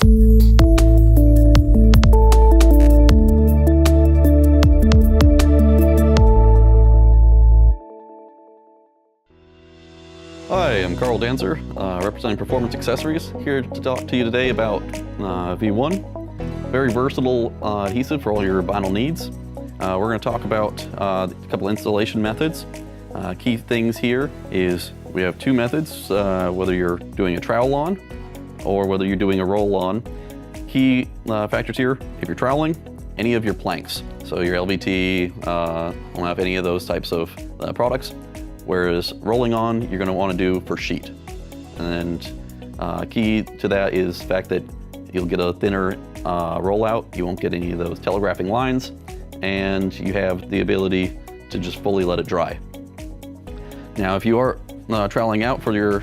Hi, I'm Carl Danzer, representing Performance Accessories, here to talk to you today about V1. Very versatile adhesive for all your vinyl needs. We're going to talk about a couple installation methods. Key things here is we have two methods, whether you're doing a trowel on or whether you're doing a roll on. Key factors here, if you're troweling, any of your planks. So your LVT, won't have any of those types of products. Whereas rolling on, you're going to want to do for sheet. And key to that is the fact that you'll get a thinner rollout, you won't get any of those telegraphing lines, and you have the ability to just fully let it dry. Now, if you are troweling out for your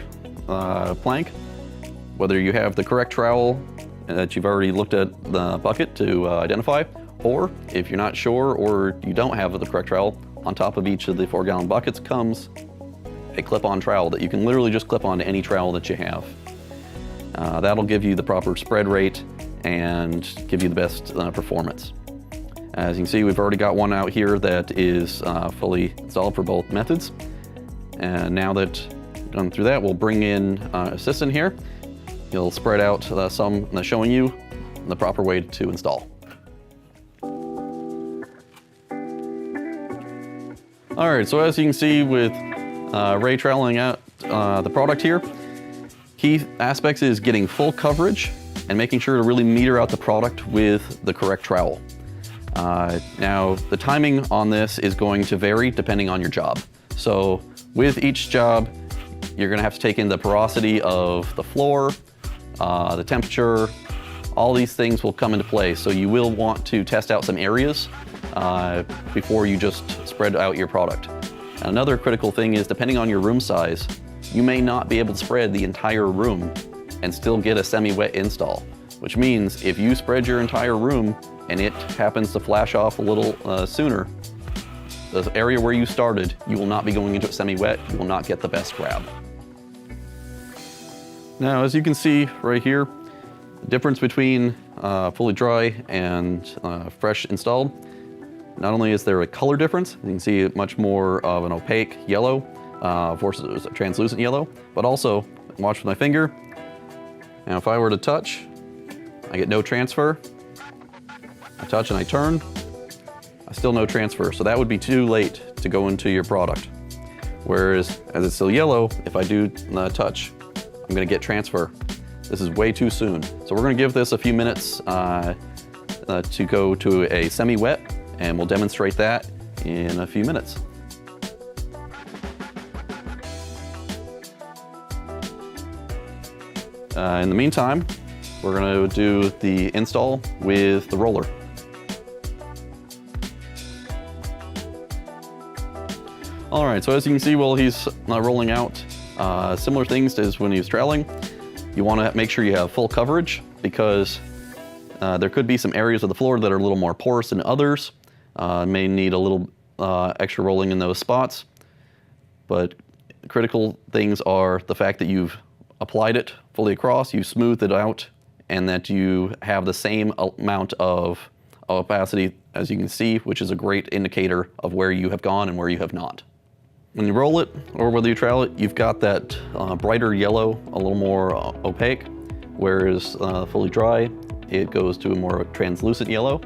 plank, whether you have the correct trowel that you've already looked at the bucket to identify, or if you're not sure or you don't have the correct trowel, on top of each of the 4-gallon buckets comes a clip-on trowel that you can literally just clip on to any trowel that you have. That'll give you the proper spread rate and give you the best performance. As you can see, we've already got one out here that is fully installed for both methods. And now that we've gone through that, we'll bring in assistant here. He'll spread out some showing you the proper way to install. All right, so as you can see with Ray troweling out the product here, key aspects is getting full coverage and making sure to really meter out the product with the correct trowel. Now, the timing on this is going to vary depending on your job. So with each job, you're gonna have to take in the porosity of the floor, the temperature, all these things will come into play. So you will want to test out some areas before you just spread out your product. Another critical thing is, depending on your room size, you may not be able to spread the entire room and still get a semi-wet install, which means if you spread your entire room and it happens to flash off a little sooner, the area where you started, you will not be going into a semi-wet, you will not get the best grab. Now, as you can see right here, the difference between fully dry and fresh installed, not only is there a color difference, you can see much more of an opaque yellow versus a translucent yellow, but also, watch with my finger, and if I were to touch, I get no transfer. I touch and I turn, I still no transfer, so that would be too late to go into your product. Whereas, as it's still yellow, if I do touch, I'm gonna get transfer. This is way too soon. So we're gonna give this a few minutes to go to a semi-wet, and we'll demonstrate that in a few minutes. In the meantime, we're gonna do the install with the roller. All right, so as you can see while he's rolling out, similar things as when he was troweling, you wanna make sure you have full coverage because there could be some areas of the floor that are a little more porous than others. May need a little extra rolling in those spots, but critical things are the fact that you've applied it fully across, you smoothed it out, and that you have the same amount of opacity as you can see, which is a great indicator of where you have gone and where you have not. When you roll it, or whether you trowel it, you've got that brighter yellow, a little more opaque, whereas fully dry, it goes to a more translucent yellow.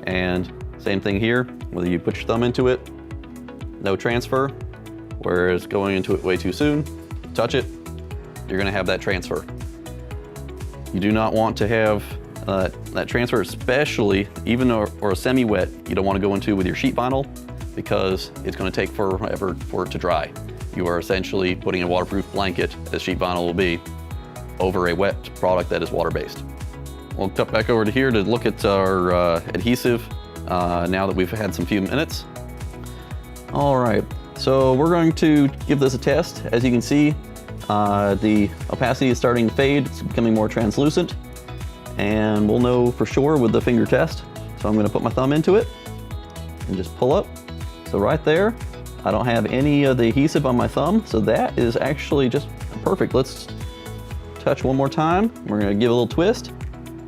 And same thing here, whether you put your thumb into it, no transfer, whereas going into it way too soon, touch it, you're gonna have that transfer. You do not want to have that transfer, especially even or a semi-wet, you don't wanna go into with your sheet vinyl because it's gonna take forever for it to dry. You are essentially putting a waterproof blanket, as sheet vinyl will be, over a wet product that is water-based. We'll cut back over to here to look at our adhesive now that we've had some few minutes. All right, so we're going to give this a test. As you can see, the opacity is starting to fade. It's becoming more translucent, and we'll know for sure with the finger test. So I'm gonna put my thumb into it and just pull up. So right there, I don't have any of the adhesive on my thumb, so that is actually just perfect. Let's touch one more time. We're gonna give a little twist.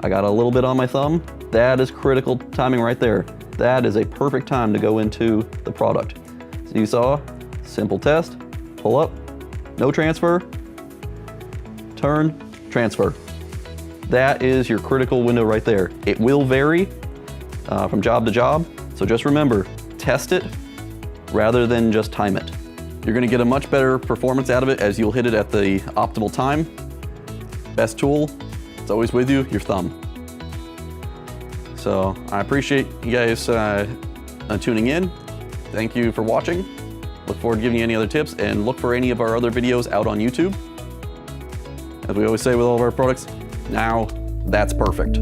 I got a little bit on my thumb. That is critical timing right there. That is a perfect time to go into the product. So you saw, simple test, pull up, no transfer, turn, transfer. That is your critical window right there. It will vary from job to job, so just remember, test it rather than just time it. You're gonna get a much better performance out of it as you'll hit it at the optimal time. Best tool, it's always with you, your thumb. So I appreciate you guys tuning in. Thank you for watching. Look forward to giving you any other tips, and look for any of our other videos out on YouTube. As we always say with all of our products, now that's perfect.